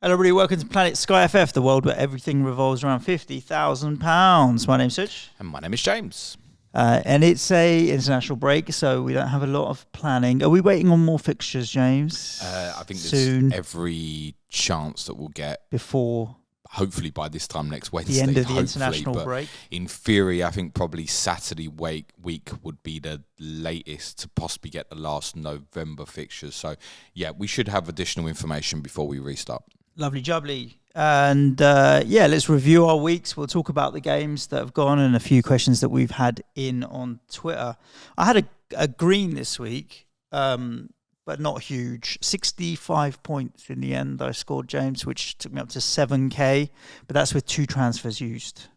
Hello everybody, welcome to Planet SkyFF, the world where everything revolves around £50,000. My name's Suj. And my name is James. And it's a international break, so we don't have a lot of planning. Are we waiting on more fixtures, James? I think soon, there's every chance that we'll get before hopefully by this time next Wednesday. The end of the international break. In theory, I think probably Saturday week would be the latest to possibly get the last November fixtures. So, yeah, we should have additional information before we restart. Lovely jubbly. And let's review our weeks. We'll talk about the games that have gone and a few questions that we've had in on Twitter. I had a green this week, but not huge. 65 points in the end I scored, James, which took me up to 7k, but that's with 2 transfers used.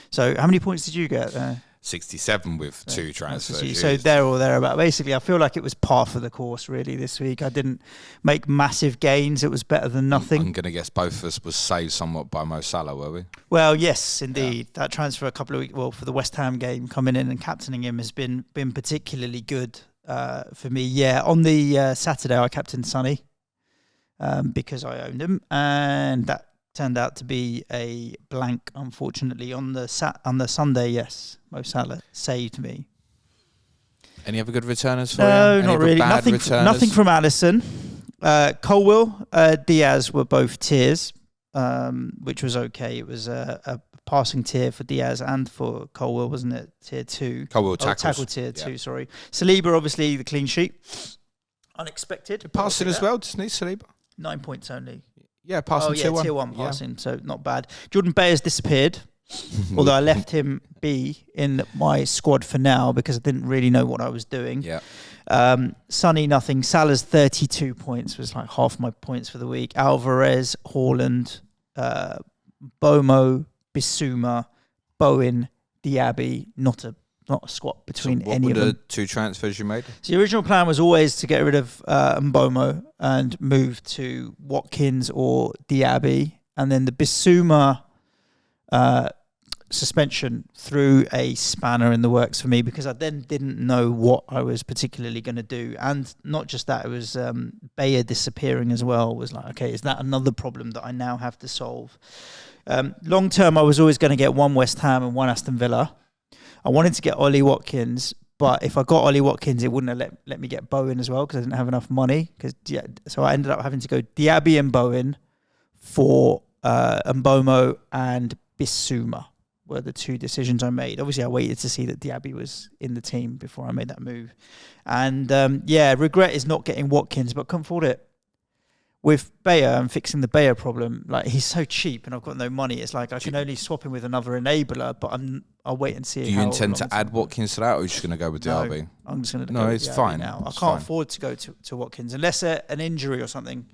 So how many points did you get there? 67 with 2 transfers. So there or thereabout. Basically, I feel like it was par for the course, really, this week. I didn't make massive gains. It was better than nothing. I'm going to guess both of us was saved somewhat by Mo Salah, were we? Well, yes, indeed. Yeah. That transfer a couple of weeks, for the West Ham game, coming in and captaining him has been particularly good for me. Yeah, on the Saturday, I captained Sonny because I owned him, and that turned out to be a blank, unfortunately. On the Sunday, yes, Mo Salah saved me. Any other good returners for No, you? not really. Nothing from Alisson. Colwill, Diaz were both tiers, which was okay. It was a passing tier for Diaz and for Colwill, wasn't it? Tier 2. Colwill tackle tier 2, sorry. Saliba, obviously, the clean sheet. Unexpected. Passing as well, doesn't he, Saliba? 9 points only. Yeah, passing tier 1. Tier 1 passing, so not bad. Jordan Beyer's disappeared, although I left him be in my squad for now because I didn't really know what I was doing. Yeah. Sonny, nothing. Salah's 32 points was like half my points for the week. Alvarez, Haaland, Bomo, Bissouma, Bowen, Diaby, not a squat between any of them. What were the 2 transfers you made? So the original plan was always to get rid of Mbomo and move to Watkins or Diaby. And then the Bissouma suspension threw a spanner in the works for me because I then didn't know what I was particularly going to do. And not just that, it was Beyer disappearing as well. It was like, okay, is that another problem that I now have to solve? Long term, I was always going to get 1 West Ham and 1 Aston Villa. I wanted to get Ollie Watkins, but if I got Ollie Watkins, it wouldn't have let me get Bowen as well because I didn't have enough money. So I ended up having to go Diaby and Bowen for Mbomo and Bissouma were the 2 decisions I made. Obviously, I waited to see that Diaby was in the team before I made that move. And regret is not getting Watkins, but couldn't afford it. With Beyer and fixing the Beyer problem, like he's so cheap and I've got no money. It's like I can only swap him with another enabler, but I'll wait and see. Do you intend to add Watkins to that, or are you just going to go with Diaby? No, I'm just going to go with Diaby fine now. I can't afford to go to Watkins unless an injury or something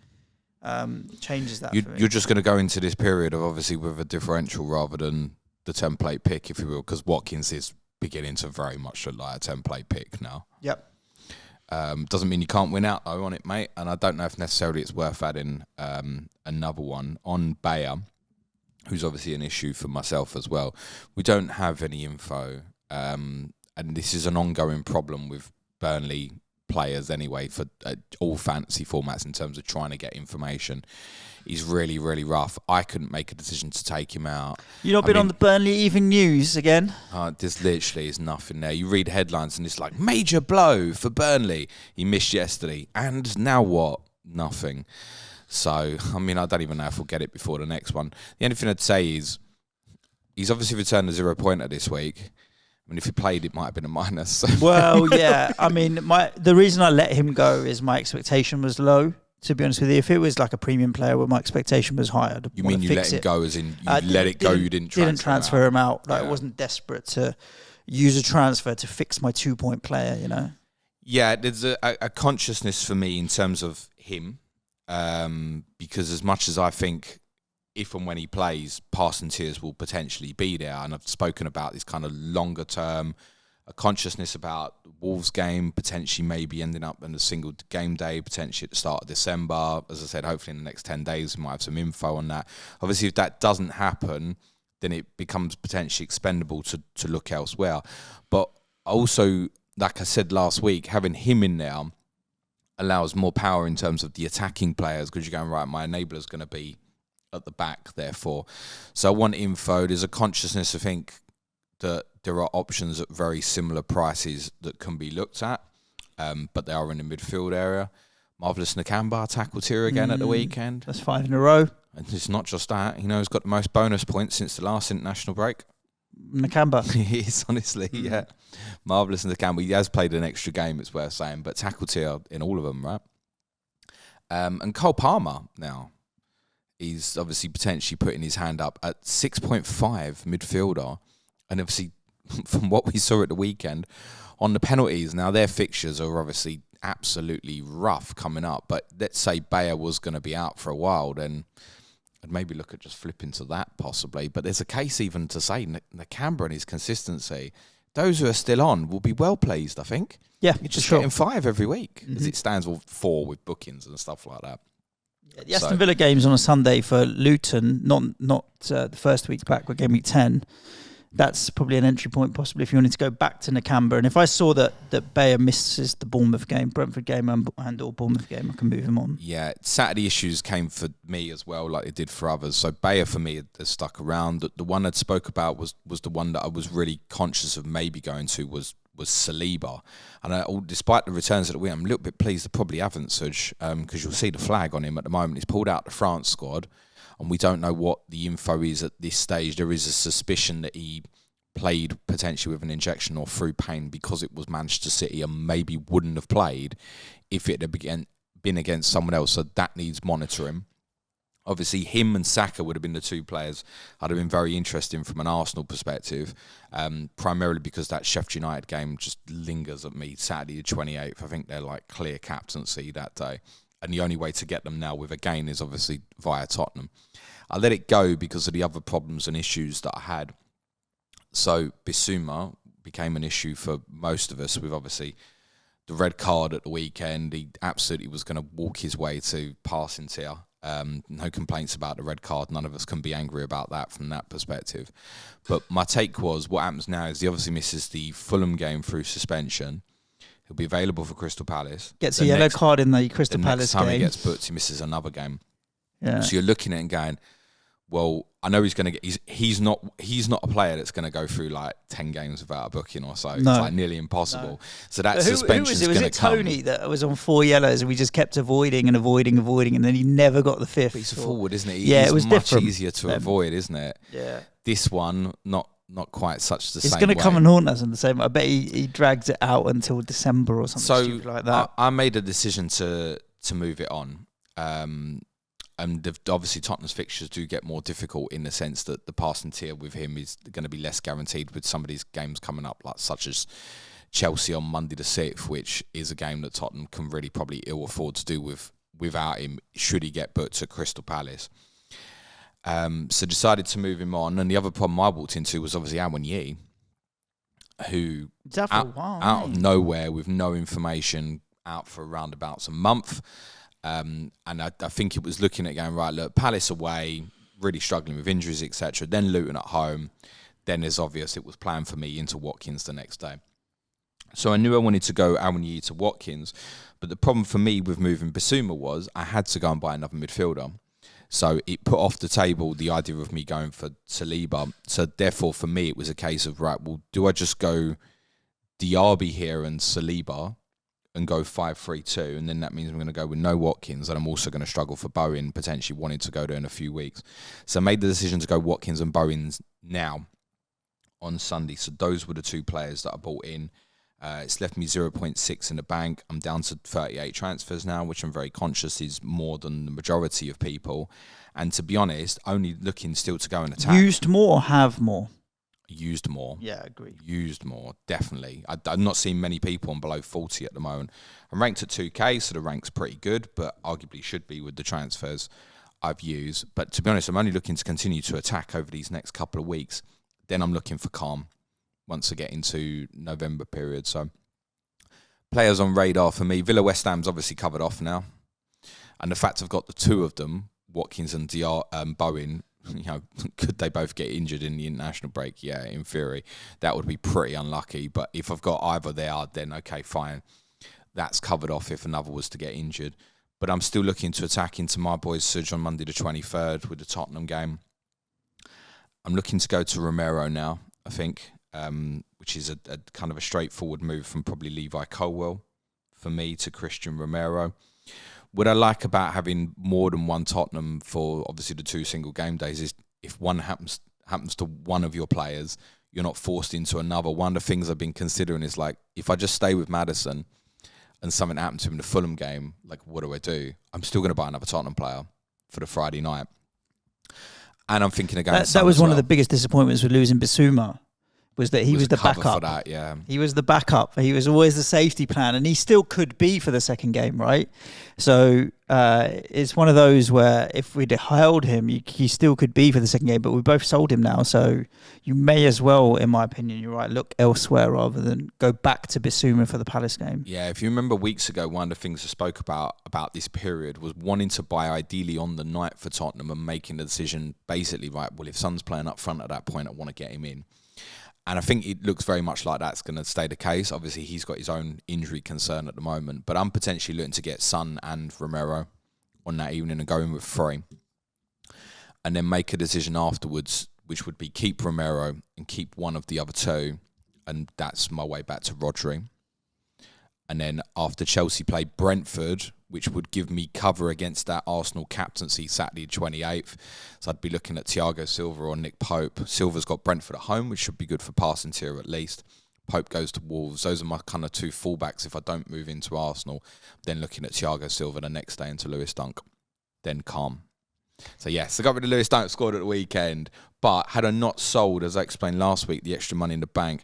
changes that. You're just going to go into this period of obviously with a differential rather than the template pick, if you will, because Watkins is beginning to very much look like a template pick now. Yep. Doesn't mean you can't win out though on it, mate. And I don't know if necessarily it's worth adding another one on Beyer, who's obviously an issue for myself as well. We don't have any info, and this is an ongoing problem with Burnley players anyway for all fantasy formats in terms of trying to get information. He's really, really rough. I couldn't make a decision to take him out. You've not been on the Burnley Evening News again? There's literally is nothing there. You read headlines and it's like, major blow for Burnley. He missed yesterday. And now what? Nothing. So, I mean, I don't even know if we'll get it before the next one. The only thing I'd say is he's obviously returned a 0-pointer this week. I mean, if he played, it might have been a minus. Well, yeah. I mean, the reason I let him go is my expectation was low. To be honest with you, if it was like a premium player where my expectation was higher, you mean you let him go as in you let it go? You didn't transfer him out. Like I wasn't desperate to use a transfer to fix my 2-point player. You know. Yeah, there's a consciousness for me in terms of him, because as much as I think if and when he plays, passing tiers will potentially be there, and I've spoken about this kind of longer term. A consciousness about the Wolves game, potentially maybe ending up in a single game day, potentially at the start of December. As I said, hopefully in the next 10 days, we might have some info on that. Obviously, if that doesn't happen, then it becomes potentially expendable to look elsewhere. But also, like I said last week, having him in there, allows more power in terms of the attacking players, because you're going, right, my enabler's going to be at the back, therefore. So I want info. There's a consciousness, I think, that there are options at very similar prices that can be looked at, but they are in the midfield area. Marvellous Nakamba tackled here again at the weekend. That's 5 in a row. And it's not just that. He's got the most bonus points since the last international break. Nakamba. He is, honestly, yeah. Marvellous Nakamba. He has played an extra game, it's worth saying, but tackled here in all of them, right? And Cole Palmer now. He's obviously potentially putting his hand up at 6.5 midfielder. And obviously, from what we saw at the weekend, on the penalties, now their fixtures are obviously absolutely rough coming up. But let's say Beyer was going to be out for a while, then I'd maybe look at just flipping to that possibly. But there's a case even to say Nakamba and his consistency, those who are still on will be well pleased, I think. Yeah, you're just getting 5 every week, as it stands, or 4 with bookings and stuff like that. The Aston Villa game's on a Sunday for Luton, not the first week back, but game week 10. That's probably an entry point, possibly, if you wanted to go back to Nakamba. And if I saw that Beyer misses the Bournemouth game, Brentford game and or Bournemouth game, I can move him on. Yeah, Saturday issues came for me as well, like it did for others. So Beyer, for me, has stuck around. The one I spoke about was the one that I was really conscious of maybe going to was Saliba. And despite the returns of the week, I'm a little bit pleased they probably haven't, Suj, because you'll see the flag on him at the moment. He's pulled out the France squad, and we don't know what the info is at this stage. There is a suspicion that he played potentially with an injection or through pain because it was Manchester City, and maybe wouldn't have played if it had been against someone else. So that needs monitoring. Obviously, him and Saka would have been the two players I'd have been very interesting from an Arsenal perspective, primarily because that Sheffield United game just lingers at me. Saturday the 28th, I think they're like clear captaincy that day. And the only way to get them now with a gain is obviously via Tottenham. I let it go because of the other problems and issues that I had. So Bissouma became an issue for most of us with obviously the red card at the weekend. He absolutely was going to walk his way to passing tier. No complaints about the red card. None of us can be angry about that from that perspective. But my take was, what happens now is he obviously misses the Fulham game through suspension. He'll be available for Crystal Palace. Gets a yellow card in the Crystal Palace game. The next time he gets booked, he misses another game. Yeah. So you're looking at it and going, well, I know he's going to get. He's not a player that's going to go through like 10 games without a booking or so. No. It's like nearly impossible. No. So that Who suspension was it? Was it Tony come. that was on 4 yellows and we just kept avoiding, and then he never got the 5th? But he's a forward, isn't it? Yeah, it was much different. Easier to avoid, isn't it? Yeah. This one, not quite such the same. It's going to way. come and haunt us in the same way. I bet he drags it out until December or something stupid like that. I made a decision to move it on. And obviously Tottenham's fixtures do get more difficult in the sense that the passing tier with him is going to be less guaranteed with some of these games coming up, like such as Chelsea on Monday the 6th, which is a game that Tottenham can really probably ill afford to do without him should he get booked at Crystal Palace. So decided to move him on. And the other problem I walked into was obviously Awoniyi, who out of nowhere with no information, out for around about a month. And I think it was looking at going, right, look, Palace away, really struggling with injuries, etc. Then Luton at home. Then it's obvious it was planned for me into Watkins the next day. So I knew I wanted to go Awoniyi to Watkins. But the problem for me with moving Bissouma was I had to go and buy another midfielder. So it put off the table the idea of me going for Saliba. So therefore, for me, it was a case of, right, well, do I just go Diaby here and Saliba and go 5-3-2, and then that means I'm going to go with no Watkins, and I'm also going to struggle for Bowen, potentially wanting to go there in a few weeks. So I made the decision to go Watkins and Bowen now on Sunday. So those were the two players that I bought in. It's left me 0.6 in the bank. I'm down to 38 transfers now, which I'm very conscious is more than the majority of people. And to be honest, only looking still to go and attack. Used more or have more? Used more. Yeah, agreed. Used more, definitely. I'm not seeing many people on below 40 at the moment. I'm ranked at 2K, so the rank's pretty good, but arguably should be with the transfers I've used. But to be honest, I'm only looking to continue to attack over these next couple of weeks. Then I'm looking for calm once I get into November period. So players on radar for me. Villa West Ham's obviously covered off now. And the fact I've got the two of them, Watkins and Bowen, could they both get injured in the international break? Yeah, in theory. That would be pretty unlucky. But if I've got either there, then okay, fine. that's covered off if another was to get injured. But I'm still looking to attack into my boys Suj on Monday the 23rd with the Tottenham game. I'm looking to go to Romero now, I think, which is a kind of a straightforward move from probably Levi Colwill for me to Christian Romero. What I like about having more than one Tottenham for obviously the 2 single game days is if one happens to one of your players, you're not forced into another. One of the things I've been considering is like, if I just stay with Maddison and something happened to him in the Fulham game, like what do? I'm still going to buy another Tottenham player for the Friday night. And I'm thinking again, that was one of the biggest disappointments with losing Bissouma, was that he was the backup. For that, yeah. He was the backup. He was always the safety plan, and he still could be for the second game, right? So it's one of those where if we'd held him, he still could be for the second game, but we both sold him now. So you may as well, in my opinion, you're right, look elsewhere rather than go back to Bissouma for the Palace game. Yeah, if you remember weeks ago, one of the things I spoke about this period was wanting to buy ideally on the night for Tottenham and making the decision basically, right, well, if Son's playing up front at that point, I want to get him in. And I think it looks very much like that's going to stay the case. Obviously, he's got his own injury concern at the moment. But I'm potentially looking to get Son and Romero on that evening and go in with 3. And then make a decision afterwards, which would be keep Romero and keep one of the other 2. And that's my way back to Ruaidhri. And then after Chelsea play Brentford, which would give me cover against that Arsenal captaincy Saturday 28th. So I'd be looking at Thiago Silva or Nick Pope. Silva's got Brentford at home, which should be good for passing tier at least. Pope goes to Wolves. Those are my kind of 2 fullbacks if I don't move into Arsenal. Then looking at Thiago Silva the next day into Lewis Dunk. Then calm. So yes, I got rid of Lewis Dunk, scored at the weekend. But had I not sold, as I explained last week, the extra money in the bank,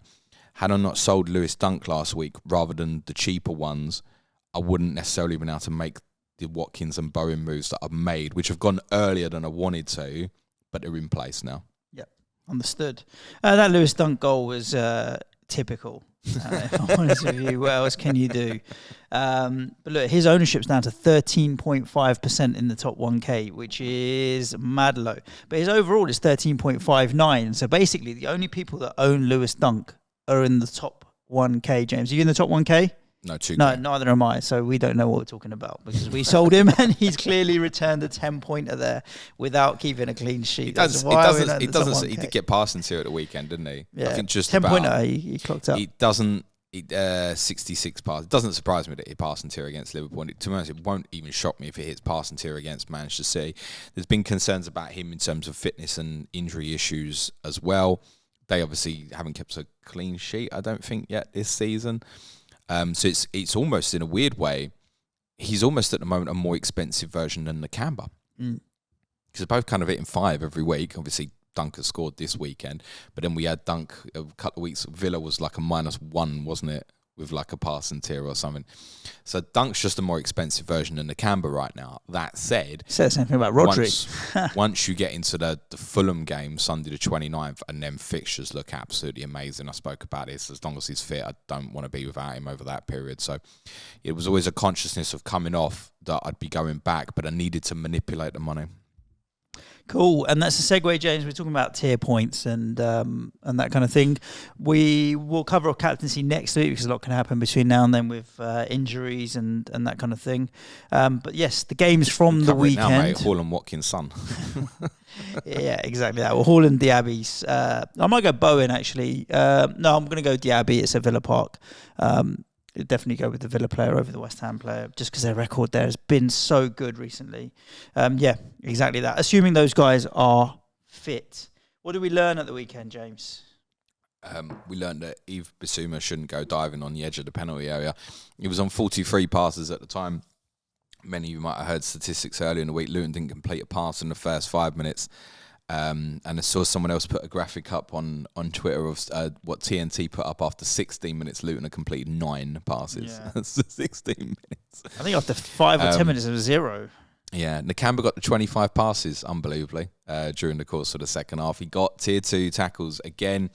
had I not sold Lewis Dunk last week rather than the cheaper ones, I wouldn't necessarily been able to make the Watkins and Bowen moves that I've made, which have gone earlier than I wanted to, but they're in place now. Yep, understood. That Lewis Dunk goal was typical. If I'm honest with you, what else can you do? But look, his ownership's down to 13.5% in the top 1K, which is mad low. But his overall is 13.59. So basically, the only people that own Lewis Dunk are in the top 1K. James, are you in the top 1K? No, 2K. No, neither am I. So we don't know what we're talking about because we sold him and he's clearly returned a 10-pointer there without keeping a clean sheet. He did get passing to at the weekend, didn't he? Yeah, I think just 10-pointer he clocked up. 66 passes. It doesn't surprise me that he passing tier against Liverpool. To be honest, it won't even shock me if it hits passing tier against Manchester City. There's been concerns about him in terms of fitness and injury issues as well. They obviously haven't kept a clean sheet, I don't think, yet this season. So it's almost in a weird way, he's almost at the moment a more expensive version than Nakamba. Because they're both kind of hitting 5 every week. Obviously, Dunk has scored this weekend. But then we had Dunk a couple of weeks. Villa was like a -1, wasn't it? With like a passing tier or something. So Dunk's just a more expensive version than Nakamba right now. That said, say the same thing about Ruaidhri. Once you get into the Fulham game, Sunday the 29th, and then fixtures look absolutely amazing. I spoke about this. As long as he's fit, I don't want to be without him over that period. So it was always a consciousness of coming off that I'd be going back, but I needed to manipulate the money. Cool, and that's a segue, James. We're talking about tier points and that kind of thing. We will cover our captaincy next week because a lot can happen between now and then with injuries and that kind of thing. But yes, the games from the weekend. Now, mate, Hall and Watkins' son. Yeah, exactly that. Well, Hall and Diaby's. I might go Bowen actually. No, I'm going to go Diaby. It's at Villa Park. Definitely go with the Villa player over the West Ham player just because their record there has been so good recently. Yeah, exactly that. Assuming those guys are fit. What did we learn at the weekend, James? We learned that Yves Bissouma shouldn't go diving on the edge of the penalty area. He was on 43 passes at the time. Many of you might have heard statistics earlier in the week. Luton didn't complete a pass in the first 5 minutes. And I saw someone else put a graphic up on Twitter of what TNT put up after 16 minutes. Luton had completed 9 passes. Yeah. 16 minutes. I think after 5 or 10 minutes it was 0. Yeah, Nakamba got the 25 passes, unbelievably, during the course of the second half. He got tier 2 tackles again.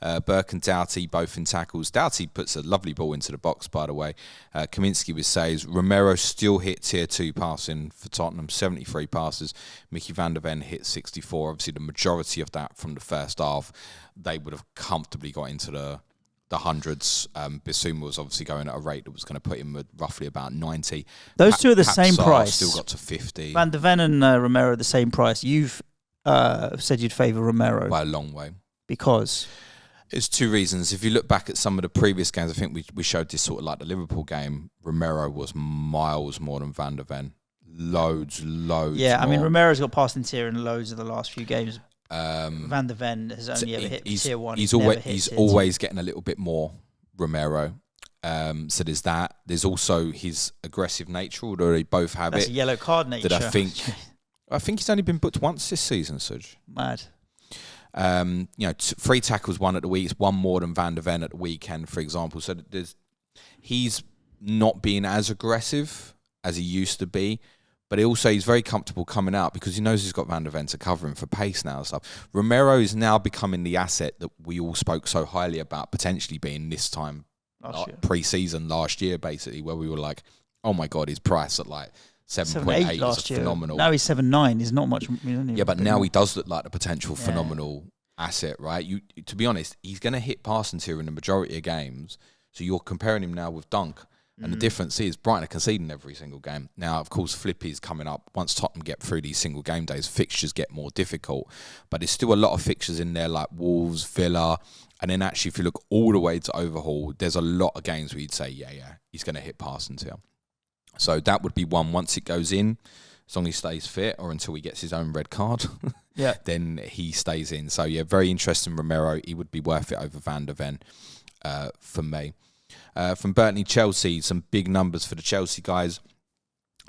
Burke and Doughty both in tackles. Doughty puts a lovely ball into the box, by the way. Kaminsky with saves. Romero still hit tier 2 passing for Tottenham, 73 passes. Mickey van der Ven hit 64. Obviously, the majority of that from the first half, they would have comfortably got into the the hundreds. Bissouma was obviously going at a rate that was going to put him at roughly about 90. Those two are the same price. Still got to 50. Van de Ven and Romero are the same price. You've said you'd favour Romero. By a long way. Because? It's two reasons. If you look back at some of the previous games, I think we showed this sort of like the Liverpool game. Romero was miles more than Van de Ven. Loads Yeah, more. I mean, Romero's got passing tier in loads of the last few games. Van de Ven has only ever hit tier 1. He's always getting a little bit more, Romero. So there's that. There's also his aggressive nature, although they both have That's it. A yellow card nature. That I think he's only been booked once this season, Suj. Mad. 3 tackles, 1 at the week. It's 1 more than Van de Ven at the weekend, for example. So he's not being as aggressive as he used to be. But he's very comfortable coming out because he knows he's got Van de Ven to cover him for pace now and stuff. Romero is now becoming the asset that we all spoke so highly about potentially being this time pre-season last year, basically, where we were like, oh my God, his price at like 7.8 is phenomenal. Now he's 7.9. He's not much. Yeah, but now he does look like the potential phenomenal asset, right? To be honest, he's going to hit passing tier in the majority of games. So you're comparing him now with Dunk. And the difference is Brighton are conceding every single game. Now, of course, Flippy's coming up. Once Tottenham get through these single game days, fixtures get more difficult. But there's still a lot of fixtures in there like Wolves, Villa. And then actually, if you look all the way to Overhaul, there's a lot of games where you'd say, yeah, he's going to hit passing tier. So that would be one. Once it goes in, as long as he stays fit or until he gets his own red card, then he stays in. So, yeah, very interesting Romero. He would be worth it over Van de Ven for me. From Burnley, Chelsea, some big numbers for the Chelsea guys.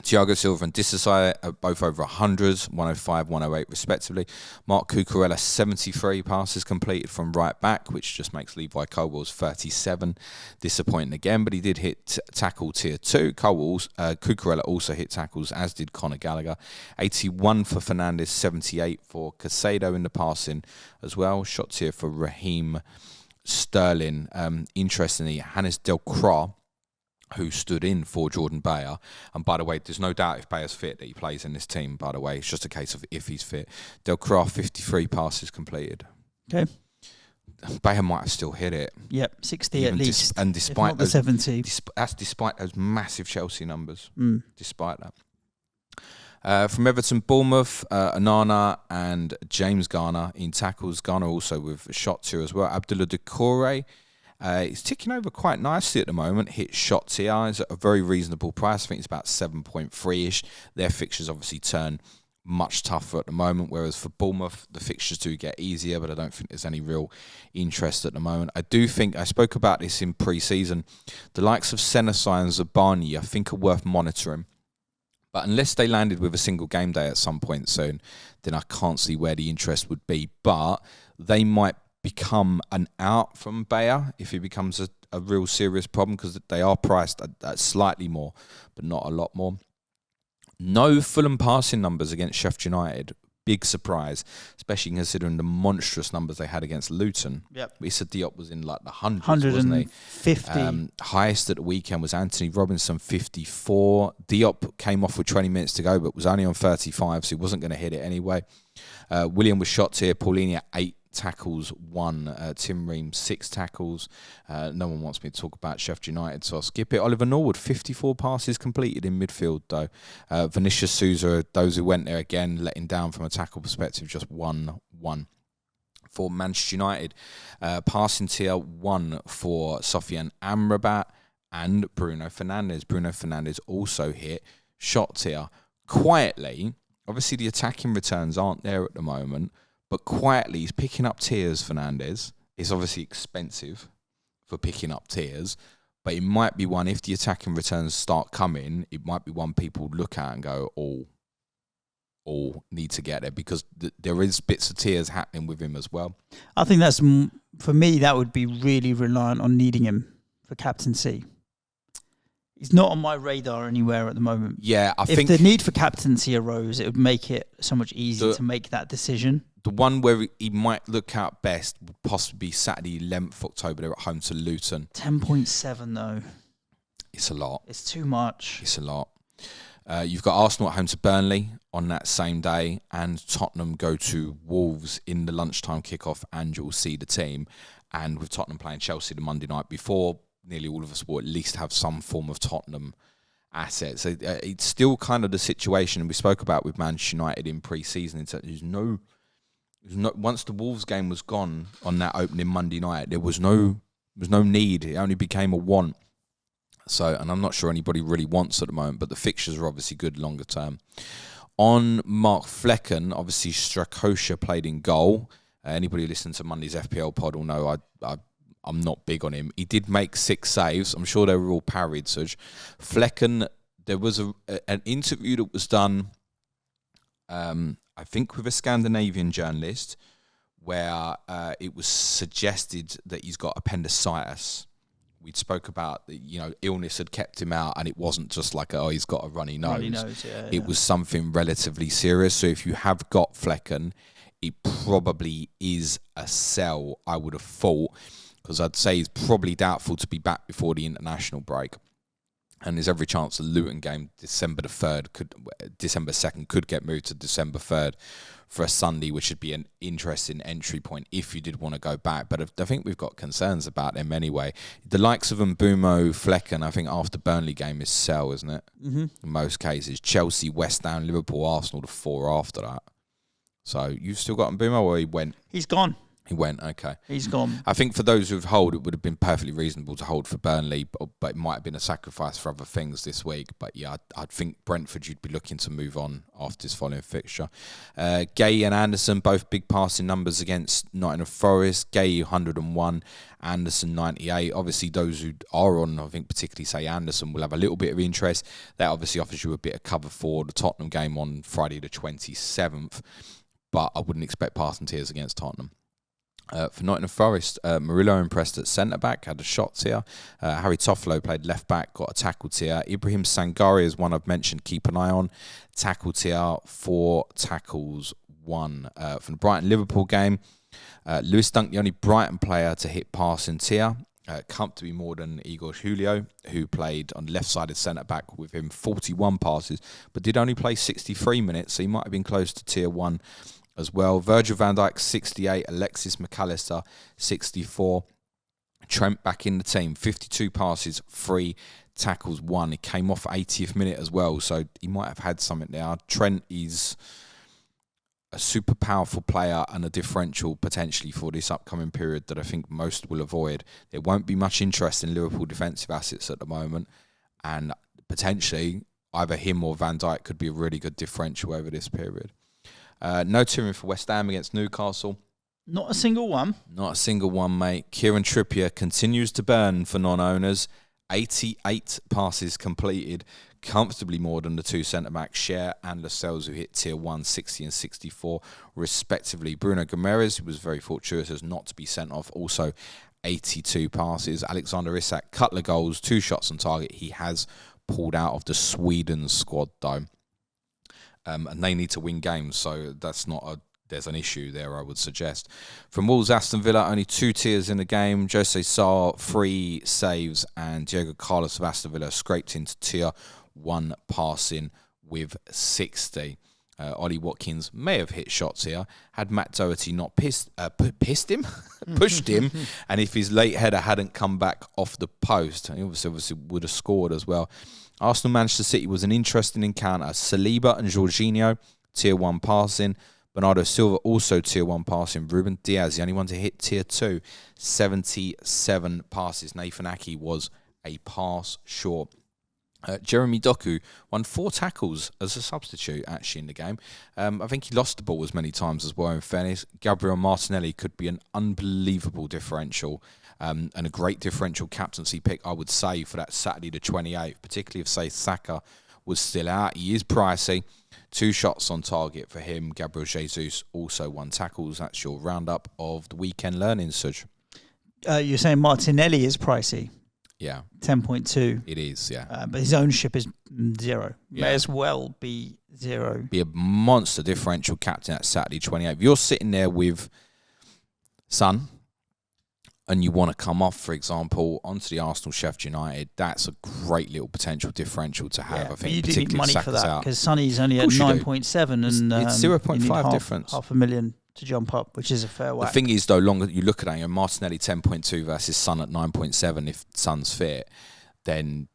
Thiago Silva and Disasai are both over 100s, 105, 108 respectively. Mark Cucurella, 73 passes completed from right back, which just makes Levi Colwell's 37 disappointing again, but he did hit tackle tier 2. Cucurella also hit tackles, as did Conor Gallagher. 81 for Fernandes, 78 for Caicedo in the passing as well. Shot tier for Raheem Sterling. Interestingly, Hannes Delcroix, who stood in for Jordan Beyer. And by the way, there's no doubt if Bayer's fit that he plays in this team, by the way. It's just a case of if he's fit. Delcroix, 53 passes completed. Okay. Beyer might have still hit it. Yep, 60 at least. And despite those, 70. That's despite those massive Chelsea numbers. Despite that. From Everton, Bournemouth, Onana and James Garner in tackles. Garner also with shots here as well. Abdullah Doucouré. He's ticking over quite nicely at the moment. Hit shots here. He's at a very reasonable price. I think it's about 7.3-ish. Their fixtures obviously turn much tougher at the moment, whereas for Bournemouth, the fixtures do get easier, but I don't think there's any real interest at the moment. I do think, I spoke about this in pre-season, the likes of Senesi and Zabani, I think are worth monitoring. But unless they landed with a single game day at some point soon, then I can't see where the interest would be. But they might become an out from Beyer if it becomes a real serious problem, because they are priced at slightly more, but not a lot more. No Fulham passing numbers against Sheffield United. Big surprise, especially considering the monstrous numbers they had against Luton. Yep. Issa Diop was in like the hundreds, wasn't he? 150. Highest at the weekend was Anthony Robinson, 54. Diop came off with 20 minutes to go, but was only on 35, so he wasn't going to hit it anyway. William was shots here. Paulinho, 8 tackles, 1. Tim Ream, 6 tackles. No one wants me to talk about Sheffield United, so I'll skip it. Oliver Norwood, 54 passes completed in midfield, though. Vinicius Souza, those who went there again, letting down from a tackle perspective, just 1. For Manchester United, passing tier 1 for Sofiane Amrabat and Bruno Fernandes. Bruno Fernandes also hit shot tier. Quietly, obviously the attacking returns aren't there at the moment, but quietly, he's picking up tiers, Fernandes. It's obviously expensive for picking up tiers, but it might be one, if the attacking returns start coming, it might be one people look at and go, all need to get there, because there is bits of tiers happening with him as well. I think that's, for me, that would be really reliant on needing him for captaincy. He's not on my radar anywhere at the moment. Yeah, I think if the need for captaincy arose, it would make it so much easier to make that decision. The one where he might look out best would possibly be Saturday, 11th October. They're at home to Luton. 10.7 though. It's a lot. It's too much. It's a lot. You've got Arsenal at home to Burnley on that same day, and Tottenham go to Wolves in the lunchtime kickoff, and you'll see the team. And with Tottenham playing Chelsea the Monday night before, nearly all of us will at least have some form of Tottenham assets. So, it's still kind of the situation we spoke about with Manchester United in pre-season. There's no, once the Wolves game was gone on that opening Monday night, there was no need. It only became a want. So, and I'm not sure anybody really wants at the moment, but the fixtures are obviously good longer term. On Mark Flecken, obviously Strakosha played in goal. Anybody who listened to Monday's FPL pod will know I'm not big on him. He did make 6 saves. I'm sure they were all parried, Suj. Flecken, there was an interview that was done, I think with a Scandinavian journalist, where it was suggested that he's got appendicitis. We spoke about illness had kept him out, and it wasn't just like he's got a runny nose. It was something relatively serious. So if you have got Flecken, it probably is a sell, I would have thought, because I'd say he's probably doubtful to be back before the international break. And there's every chance the Luton game, December 2nd, could get moved to December 3rd for a Sunday, which would be an interesting entry point if you did want to go back. But I think we've got concerns about them anyway. The likes of Mbumo, Flecken, I think after Burnley game is sell, isn't it? Mm-hmm. In most cases. Chelsea, West Ham, Liverpool, Arsenal, the 4 after that. So you've still got Mbumo, or he went? He's gone. He went, okay. He's gone. I think for those who've hold, it would have been perfectly reasonable to hold for Burnley, but it might have been a sacrifice for other things this week. But yeah, I'd think Brentford, you'd be looking to move on after this following fixture. Gay and Anderson, both big passing numbers against Nottingham Forest. Gay 101, Anderson 98. Obviously, those who are on, I think particularly say Anderson, will have a little bit of interest. That obviously offers you a bit of cover for the Tottenham game on Friday the 27th. But I wouldn't expect passing tiers against Tottenham. For Nottingham Forest, Murillo impressed at centre-back, had a shot here. Harry Toffolo played left-back, got a tackle here. Ibrahim Sangare is one I've mentioned, keep an eye on. Tackle here, 4 tackles, 1. From the Brighton-Liverpool game, Lewis Dunk, the only Brighton player to hit passing tier. Comfortably more than Igor Julio, who played on the left-sided centre-back with him 41 passes, but did only play 63 minutes, so he might have been close to tier 1 as well. Virgil van Dijk, 68. Alexis McAllister, 64. Trent back in the team, 52 passes, 3 tackles, 1. He came off 80th minute as well, so he might have had something there. Trent is a super powerful player and a differential potentially for this upcoming period that I think most will avoid. There won't be much interest in Liverpool defensive assets at the moment, and potentially either him or Van Dijk could be a really good differential over this period. No touring for West Ham against Newcastle. Not a single one. Not a single one, mate. Kieran Trippier continues to burn for non-owners. 88 passes completed, comfortably more than the 2 centre-backs, Cher and Lascelles, who hit tier 1, 60 and 64, respectively. Bruno Gomes, who was very fortuitous not to be sent off, also 82 passes. Alexander Isak, couple of goals, 2 shots on target. He has pulled out of the Sweden squad, though. And they need to win games, so there's an issue there, I would suggest. From Wolves, Aston Villa, only 2 tiers in the game. Jose Sarr, 3 saves, and Diego Carlos of Aston Villa scraped into tier 1 passing with 60. Ollie Watkins may have hit shots here had Matt Doherty not pushed him, and if his late header hadn't come back off the post, he obviously would have scored as well. Arsenal-Manchester City was an interesting encounter. Saliba and Jorginho, tier 1 passing. Bernardo Silva also tier 1 passing. Ruben Diaz, the only one to hit tier 2, 77 passes. Nathan Ake was a pass short. Jeremy Doku won 4 tackles as a substitute, actually, in the game. I think he lost the ball as many times as well, in fairness. Gabriel Martinelli could be an unbelievable differential and a great differential captaincy pick, I would say, for that Saturday the 28th, particularly if, say, Saka was still out. He is pricey. 2 shots on target for him. Gabriel Jesus also 1 tackles. That's your roundup of the weekend learning, Suj. You're saying Martinelli is pricey? Yeah. 10.2. It is, yeah. But his ownership is 0. Yeah. May as well be 0. Be a monster differential captain at Saturday 28th. If you're sitting there with Son and you want to come off, for example, onto the Arsenal Sheffield United, that's a great little potential differential to have. Yeah, I think you do need money for that out. because Sonny's only at 9.7 and it's 0.5 difference. $500,000 to jump up, which is a fair whack. The thing is, though, longer you look at it, Martinelli 10.2 versus Son at 9.7. If Son's fit, then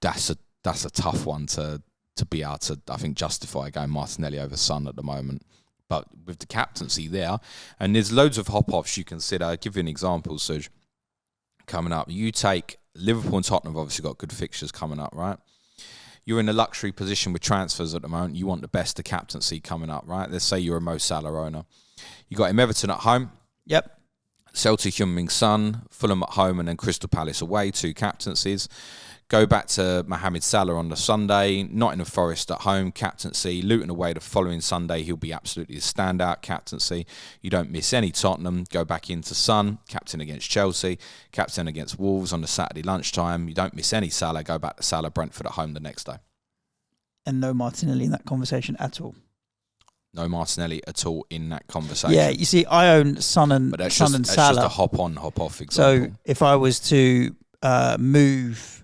that's a tough one to be able to, I think, justify going Martinelli over Son at the moment. But with the captaincy there, and there's loads of hop-offs you consider. I'll give you an example, Suj, coming up. You take Liverpool and Tottenham have obviously got good fixtures coming up, right? You're in a luxury position with transfers at the moment. You want the best of captaincy coming up, right? Let's say you're a Mo Salah owner. You got him Everton at home. Yep. Celtic, Heung-min Son, Fulham at home, and then Crystal Palace away, 2 captaincies. Go back to Mohamed Salah on the Sunday, Nottingham Forest at home, captaincy. Luton away the following Sunday, he'll be absolutely a standout, captaincy. You don't miss any Tottenham. Go back into Son, captain against Chelsea, captain against Wolves on the Saturday lunchtime. You don't miss any Salah. Go back to Salah, Brentford at home the next day. And no Martinelli in that conversation at all. No Martinelli at all in that conversation. Yeah, you see, I own Son and Salah. That's just a hop-on, hop-off example. So if I was to move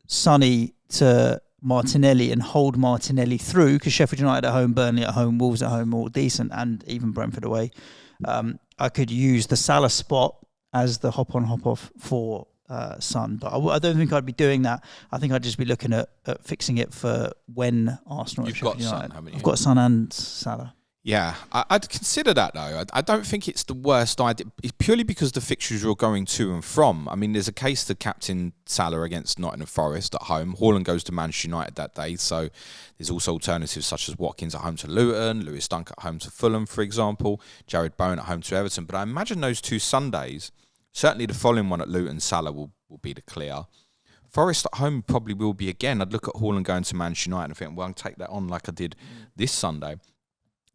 Sonny to Martinelli and hold Martinelli through, because Sheffield United at home, Burnley at home, Wolves at home, all decent, and even Brentford away, I could use the Salah spot as the hop-on, hop-off for Son. But I don't think I'd be doing that. I think I'd just be looking at fixing it for when Arsenal You've got Son, haven't you? I've got Son and Salah. Yeah, I'd consider that, though. I don't think it's the worst idea, it's purely because the fixtures you're going to and from. I mean, there's a case to captain Salah against Nottingham Forest at home. Haaland goes to Manchester United that day, so there's also alternatives such as Watkins at home to Luton, Lewis Dunk at home to Fulham, for example, Jared Bowen at home to Everton. But I imagine those 2 Sundays, certainly the following one at Luton, Salah will be the clear. Forest at home probably will be again. I'd look at Haaland going to Manchester United and think, well, I'll take that on like I did this Sunday.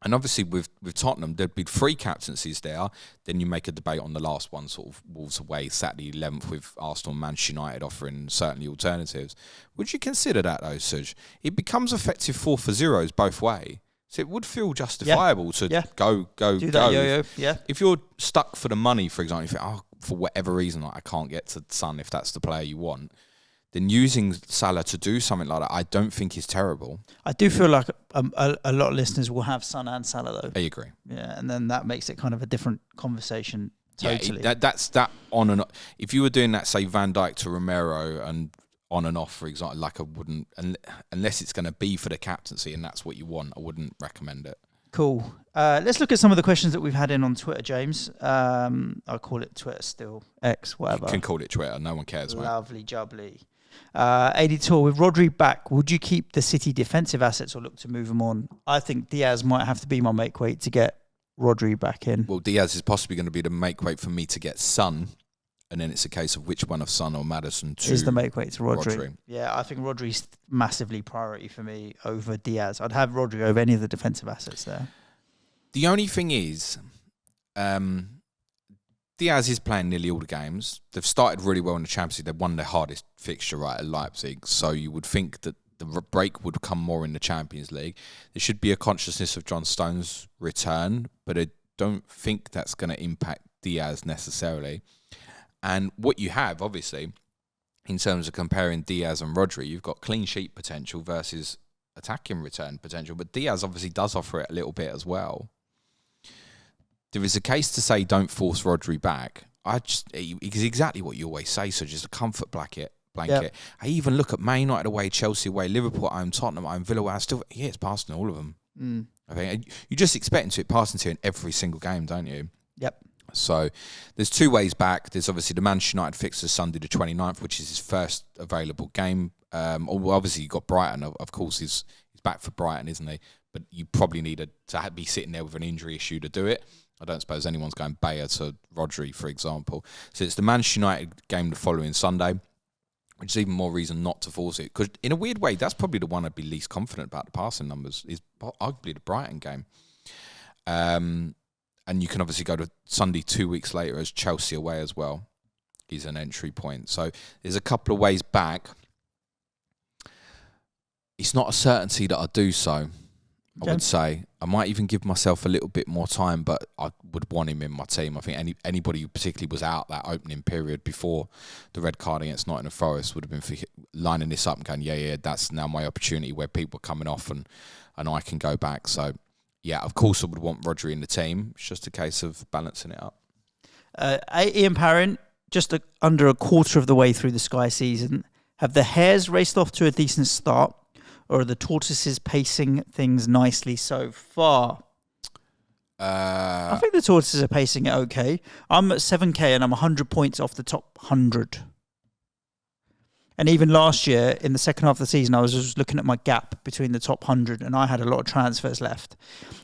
And obviously with Tottenham, there'd be 3 captaincies there. Then you make a debate on the last one, sort of Wolves away, Saturday 11th, with Arsenal and Manchester United offering certainly alternatives. Would you consider that, though, Suj? It becomes effective 4 for 0s both way. So it would feel justifiable to go. Do that, yo-yo, yeah. If you're stuck for the money, for example, you think, for whatever reason, I can't get to Son if that's the player you want, then using Salah to do something like that, I don't think is terrible. I do feel like a lot of listeners will have Son and Salah, though. I agree. Yeah, and then that makes it kind of a different conversation totally. Yeah, that's that on and off. If you were doing that, say, Van Dijk to Romero and on and off, for example, like I wouldn't, unless it's going to be for the captaincy and that's what you want, I wouldn't recommend it. Cool. Let's look at some of the questions that we've had in on Twitter, James. I'll call it Twitter still, X, whatever. You can call it Twitter, no one cares, mate. Lovely jubbly. AD Tour, with Ruaidhri back, would you keep the City defensive assets or look to move them on? I think Diaz might have to be my make weight to get Ruaidhri back in. Well, Diaz is possibly going to be the make weight for me to get Son, and then it's a case of which one of Son or Maddison to is the make weight to Ruaidhri. Yeah, I think Ruaidhri's massively priority for me over Diaz. I'd have Ruaidhri over any of the defensive assets there. The only thing is, Diaz is playing nearly all the games. They've started really well in the Champions League. They've won their hardest fixture right at Leipzig. So you would think that the break would come more in the Champions League. There should be a consciousness of John Stones' return, but I don't think that's going to impact Diaz necessarily. And what you have, obviously, in terms of comparing Diaz and Ruaidhri, you've got clean sheet potential versus attacking return potential. But Diaz obviously does offer it a little bit as well. There is a case to say don't force Ruaidhri back. It's exactly what you always say, so just a comfort blanket. Yep. I even look at Man United away, Chelsea away, Liverpool at home, Tottenham at home, Villa away. It's passing all of them. I think you just expect it passing to in every single game, don't you? Yep. So there's 2 ways back. There's obviously the Manchester United fixture Sunday the 29th, which is his first available game. Obviously you've got Brighton. Of course, he's back for Brighton, isn't he? But you probably need to be sitting there with an injury issue to do it. I don't suppose anyone's going Beyer to Ruaidhri, for example. So it's the Manchester United game the following Sunday, which is even more reason not to force it. Because in a weird way, that's probably the one I'd be least confident about the passing numbers, is arguably the Brighton game. And you can obviously go to Sunday 2 weeks later as Chelsea away as well. Is an entry point. So there's a couple of ways back. It's not a certainty that I do so. I would say I might even give myself a little bit more time, but I would want him in my team. I think anybody who particularly was out that opening period before the red card against Nottingham Forest would have been lining this up and going, yeah, that's now my opportunity where people are coming off and I can go back. So Yeah, of course I would want Ruaidhri in the team. It's just a case of balancing it up. Ian Parent, just under a quarter of the way through the Sky season. Have the Hares raced off to a decent start, or are the Tortoises pacing things nicely so far? I think the Tortoises are pacing it okay. I'm at 7k and I'm 100 points off the top 100. And even last year, in the second half of the season, I was just looking at my gap between the top 100 and I had a lot of transfers left.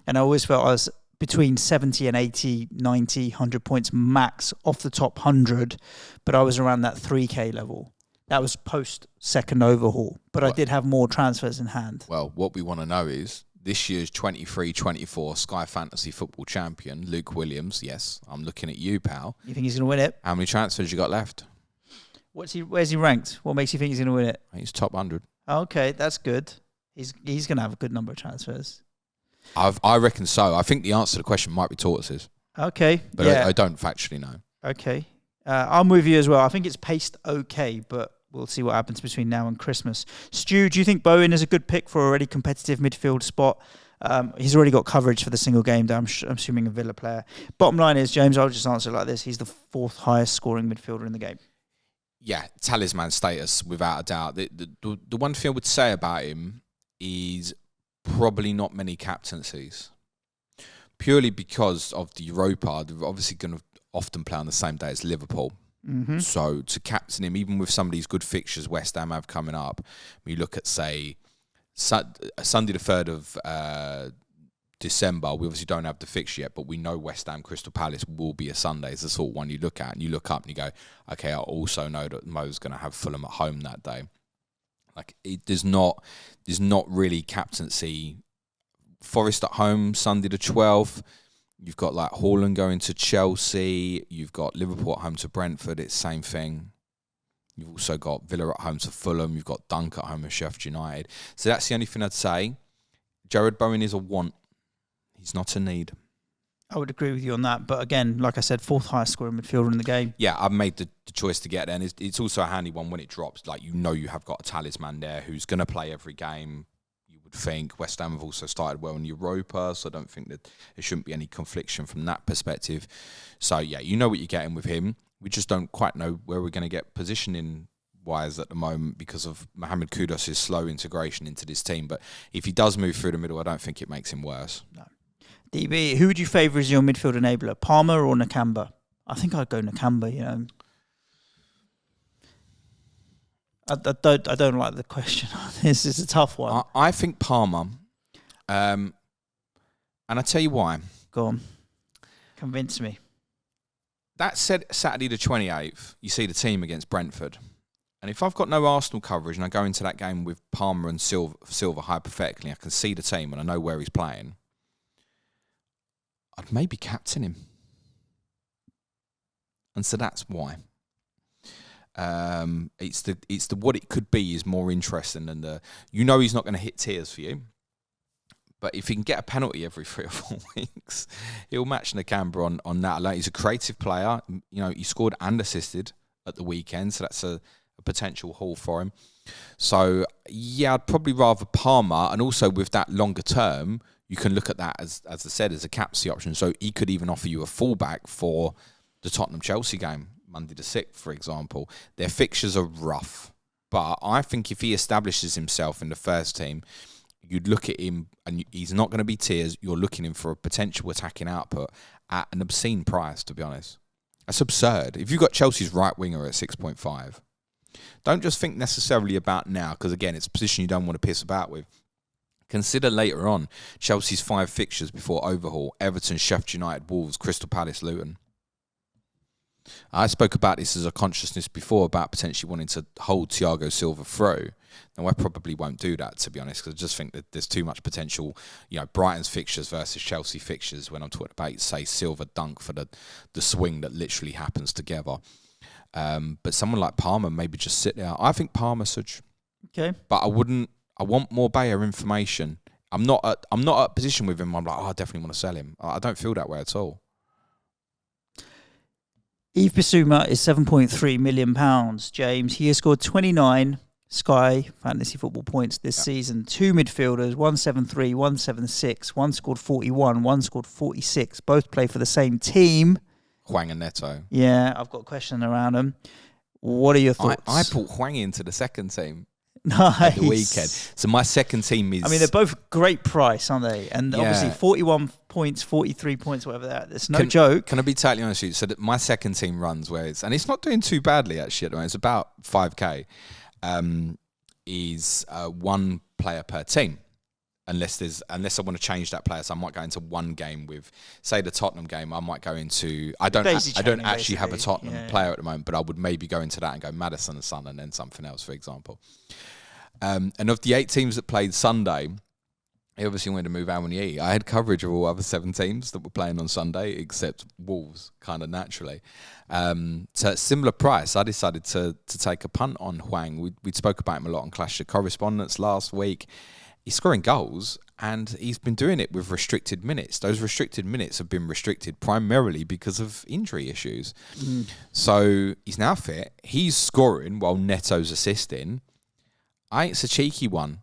And I always felt I was between 70 and 80, 90, 100 points max off the top 100, but I was around that 3k level. That was post-second overhaul, but I did have more transfers in hand. Well, what we want to know is this year's 23-24 Sky Fantasy Football Champion, Luke Williams. Yes, I'm looking at you, pal. You think he's going to win it? How many transfers you got left? Where's he ranked? What makes you think he's going to win it? He's top 100. Okay, that's good. He's going to have a good number of transfers. I reckon so. I think the answer to the question might be Tortoises. Okay. But yeah. I don't factually know. Okay. I'm with you as well. I think it's paced okay, but we'll see what happens between now and Christmas. Stu, do you think Bowen is a good pick for a already competitive midfield spot? He's already got coverage for the single game, I'm assuming a Villa player. Bottom line is, James, I'll just answer it like this. He's the fourth highest scoring midfielder in the game. Yeah, talisman status, without a doubt. The one thing I would say about him is probably not many captaincies. Purely because of the Europa, they're obviously going to often play on the same day as Liverpool. Mm-hmm. So to captain him, even with some of these good fixtures West Ham have coming up, when you look at, say, Sunday the 3rd of December, we obviously don't have the fixture yet, but we know West Ham Crystal Palace will be a Sunday. It's the sort of one you look at and you look up and you go, okay, I also know that Mo's going to have Fulham at home that day. Like, there's not really captaincy. Forest at home, Sunday the 12th. You've got like Haaland going to Chelsea. You've got Liverpool at home to Brentford. It's the same thing. You've also got Villa at home to Fulham. You've got Dunk at home to Sheffield United. So that's the only thing I'd say. Jared Bowen is a want. He's not a need. I would agree with you on that. But again, like I said, fourth highest scoring midfielder in the game. Yeah, I've made the choice to get there. And it's also a handy one when it drops. Like, you know you have got a talisman there who's going to play every game. You would think West Ham have also started well in Europa, so I don't think that there shouldn't be any confliction from that perspective. So, yeah, you know what you're getting with him. We just don't quite know where we're going to get positioning-wise at the moment because of Mohamed Kudus' slow integration into this team. But if he does move through the middle, I don't think it makes him worse. No. DB, who would you favour as your midfield enabler, Palmer or Nakamba? I think I'd go Nakamba, you know. I don't like the question. This is a tough one. I think Palmer. And I tell you why. Go on. Convince me. That said, Saturday the 28th, you see the team against Brentford. And if I've got no Arsenal coverage and I go into that game with Palmer and Silva hypothetically, I can see the team and I know where he's playing, I'd maybe captain him. And so that's why. It's the what it could be is more interesting than the, you know, he's not going to hit tiers for you, but if he can get a penalty every 3 or 4 weeks, he'll match Nakamba on that. Like, he's a creative player. You know, he scored and assisted at the weekend, so that's a potential haul for him. So yeah, I'd probably rather Palmer, and also with that longer term, you can look at that as I said, as a captaincy option. So he could even offer you a fullback for the Tottenham Chelsea game. Monday the 6th, for example. Their fixtures are rough, but I think if he establishes himself in the first team, you'd look at him and he's not going to be tiers. You're looking him for a potential attacking output at an obscene price, to be honest. That's absurd. If you've got Chelsea's right winger at 6.5, don't just think necessarily about now, because again, it's a position you don't want to piss about with. Consider later on Chelsea's 5 fixtures before overhaul: Everton, Sheffield United, Wolves, Crystal Palace, Luton. I spoke about this as a consciousness before about potentially wanting to hold Thiago Silva through. Now, I probably won't do that, to be honest, because I just think that there's too much potential. You know, Brighton's fixtures versus Chelsea fixtures, when I'm talking about, say, Silva Dunk for the swing that literally happens together. But someone like Palmer, maybe just sit there. I think Palmer, Suj. Okay. But I want more Beyer information. I'm not at a position with him. I'm like, I definitely want to sell him. I don't feel that way at all. Yves Bissouma is £7.3 million, James. He has scored 29 Sky fantasy football points this season. 2 midfielders, 173, 176. One scored 41, one scored 46. Both play for the same team. Hwang and Neto. Yeah, I've got a question around them. What are your thoughts? I put Hwang into the second team. Nice. At the weekend. So my second team is... I mean, they're both great price, aren't they? And obviously 41 points, 43 points, whatever that. It's no joke. Can I be totally honest with you? So that my second team runs where it's... And it's not doing too badly, actually. At the moment. It's about 5k. Is one player per team, unless I want to change that player. So I might go into one game with, say, the Tottenham game. I might go into. I don't actually have a Tottenham player at the moment, but I would maybe go into that and go Maddison and Son, and then something else, for example. And of the 8 teams that played Sunday, he obviously wanted to move Awoniyi. I had coverage of all other 7 teams that were playing on Sunday, except Wolves, kind of naturally. So at similar price, I decided to take a punt on Hwang. We spoke about him a lot on Clash of Correspondents last week. He's scoring goals, and he's been doing it with restricted minutes. Those restricted minutes have been restricted primarily because of injury issues. So he's now fit. He's scoring while Neto's assisting. It's a cheeky one.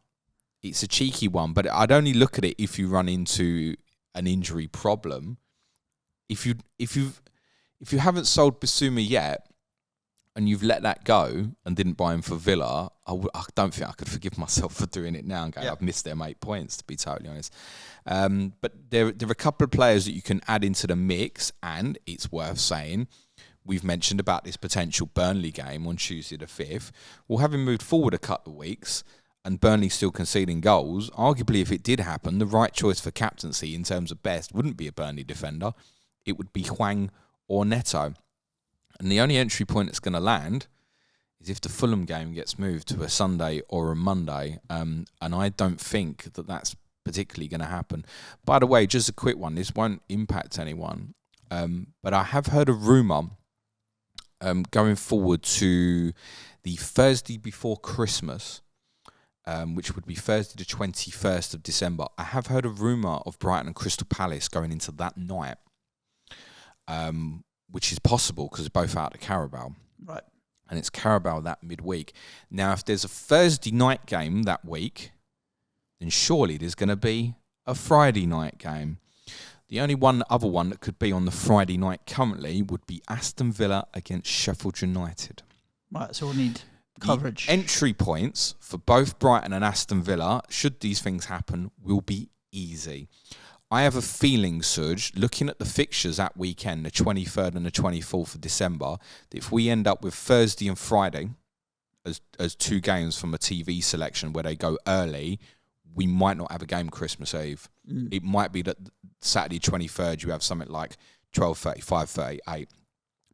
It's a cheeky one, but I'd only look at it if you run into an injury problem. If you haven't sold Bissouma yet, and you've let that go and didn't buy him for Villa, I don't think I could forgive myself for doing it now and going, I've missed them 8 points, to be totally honest. But there are a couple of players that you can add into the mix, and it's worth saying, we've mentioned about this potential Burnley game on Tuesday the 5th. Well, having moved forward a couple of weeks, and Burnley still conceding goals, arguably if it did happen, the right choice for captaincy in terms of best wouldn't be a Burnley defender. It would be Hwang or Neto. And the only entry point that's going to land is if the Fulham game gets moved to a Sunday or a Monday. And I don't think that that's particularly going to happen. By the way, just a quick one. This won't impact anyone. But I have heard a rumour going forward to the Thursday before Christmas, which would be Thursday the 21st of December. I have heard a rumour of Brighton and Crystal Palace going into that night, which is possible because they're both out of Carabao. Right. And it's Carabao that midweek. Now, if there's a Thursday night game that week, then surely there's going to be a Friday night game. The only other one that could be on the Friday night currently would be Aston Villa against Sheffield United. Right, so we'll need coverage. The entry points for both Brighton and Aston Villa, should these things happen, will be easy. I have a feeling, Suj, looking at the fixtures that weekend, the 23rd and the 24th of December, that if we end up with Thursday and Friday as 2 games from a TV selection where they go early, we might not have a game Christmas Eve. It might be that Saturday 23rd you have something like 12:35, 38.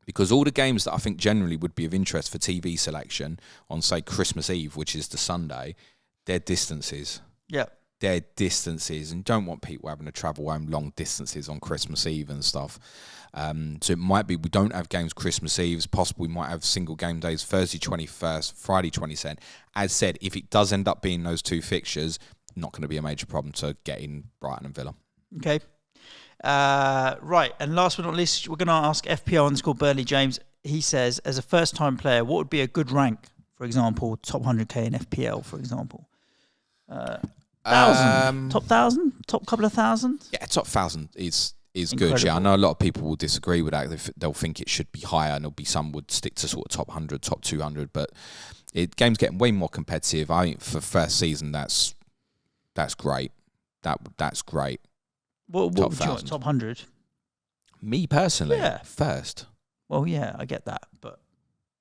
Because all the games that I think generally would be of interest for TV selection on, say, Christmas Eve, which is the Sunday, they're distances. Yeah. They're distances, and don't want people having to travel home long distances on Christmas Eve and stuff. So it might be we don't have games Christmas Eve. It's possible we might have single game days Thursday 21st, Friday 22nd. As said, if it does end up being those 2 fixtures, not going to be a major problem to get in Brighton and Villa. Okay. Right, and last but not least, we're going to ask FPL Burnley James. He says, as a first-time player, what would be a good rank? For example, top 100k in FPL, for example. 1,000? Top 1,000? Top couple of thousand? Yeah, top 1,000 is Incredible. good. Yeah, I know a lot of people will disagree with that. They'll think it should be higher, and there'll be some would stick to sort of top 100, top 200. But game's getting way more competitive. I think for first season, that's great. That's great. What would you want, top 100? Me personally, yeah. First. Well, yeah, I get that, but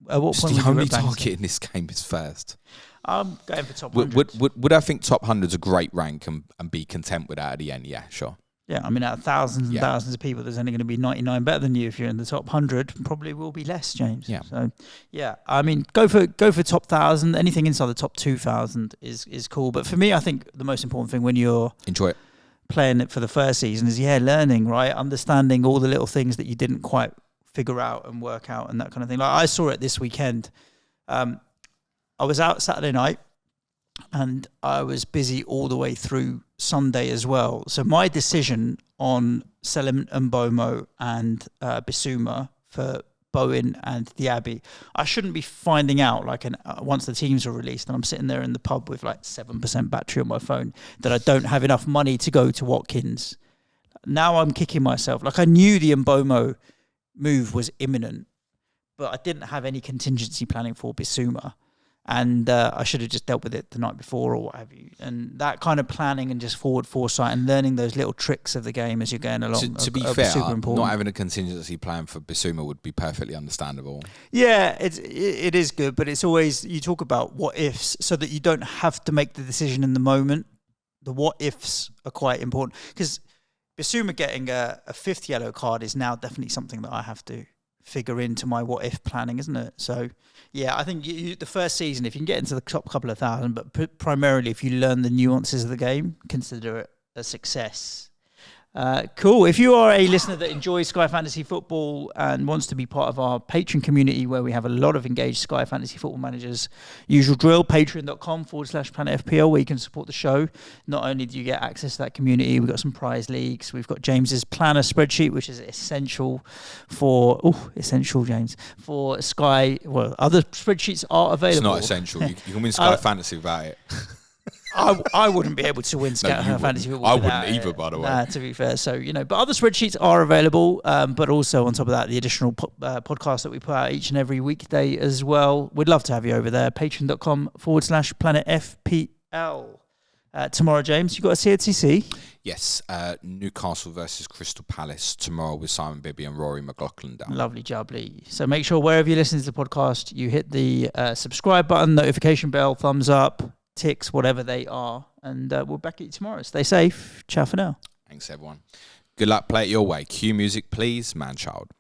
at what point the would only you target in this game is first. I'm going for top 100. Would I think top 100's a great rank and be content with that at the end? Yeah, sure. Yeah, I mean, out of thousands and thousands of people, there's only going to be 99 better than you if you're in the top 100. Probably will be less, James. Yeah. So, yeah, I mean, go for top 1,000. Anything inside the top 2,000 is cool. But for me, I think the most important thing when you're enjoy it, playing it for the first season is learning, right? Understanding all the little things that you didn't quite figure out and work out and that kind of thing. Like I saw it this weekend. I was out Saturday night and I was busy all the way through Sunday as well. So my decision on selling Mbomo and Bissouma for Bowen and Diaby. I shouldn't be finding out once the teams are released and I'm sitting there in the pub with like 7% battery on my phone that I don't have enough money to go to Watkins. Now I'm kicking myself. Like, I knew the Mbomo move was imminent, but I didn't have any contingency planning for Bissouma. And I should have just dealt with it the night before or what have you. And that kind of planning and just forward foresight and learning those little tricks of the game as you're going along. To be fair, not having a contingency plan for Bissouma would be perfectly understandable. Yeah, it is good, but it's always, you talk about what ifs so that you don't have to make the decision in the moment. The what ifs are quite important, because Bissouma getting a fifth yellow card is now definitely something that I have to figure into my what if planning, isn't it? So yeah, I think the first season, if you can get into the top couple of thousand, but primarily if you learn the nuances of the game, consider it a success. Cool. If you are a listener that enjoys Sky Fantasy Football and wants to be part of our Patreon community where we have a lot of engaged Sky Fantasy Football managers, usual drill, patreon.com/Planet FPL, where you can support the show. Not only do you get access to that community, we've got some prize leagues. We've got James's planner spreadsheet, which is essential for James, for Sky. Well, other spreadsheets are available. It's not essential. You can win Sky Fantasy without it. I wouldn't be able to win Fantasy Football. I wouldn't either, by the way. To be fair. So, but other spreadsheets are available, but also on top of that, the additional podcast that we put out each and every weekday as well. We'd love to have you over there. Patreon.com/Planet FPL. Tomorrow, James, you got a CTC? Yes, Newcastle versus Crystal Palace tomorrow with Simon Bibby and Rory McLaughlin-Dowd. Lovely jubbly. So make sure wherever you listen to the podcast, you hit the subscribe button, notification bell, thumbs up, ticks, whatever they are, and we'll back at you tomorrow. Stay safe. Ciao for now. Thanks, everyone. Good luck. Play it your way. Cue music, please, man-child.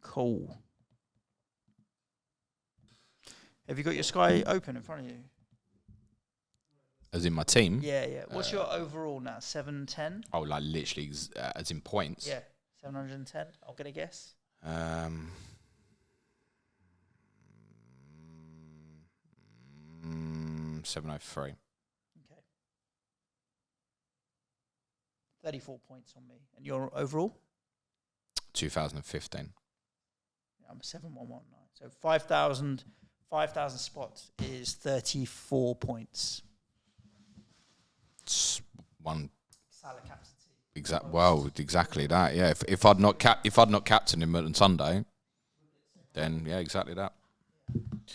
Cool. Have you got your Sky open in front of you? As in my team? Yeah. What's your overall now? 710? Oh, like literally as in points? Yeah, 710. I'm going to guess. 703. Okay. 34 points on me. And your overall? 2015. I'm 7119. So 5,000 spots is 34 points. It's one. Salah captaincy. Exactly that. Yeah. If I'd not captained him on Sunday, then yeah, exactly that.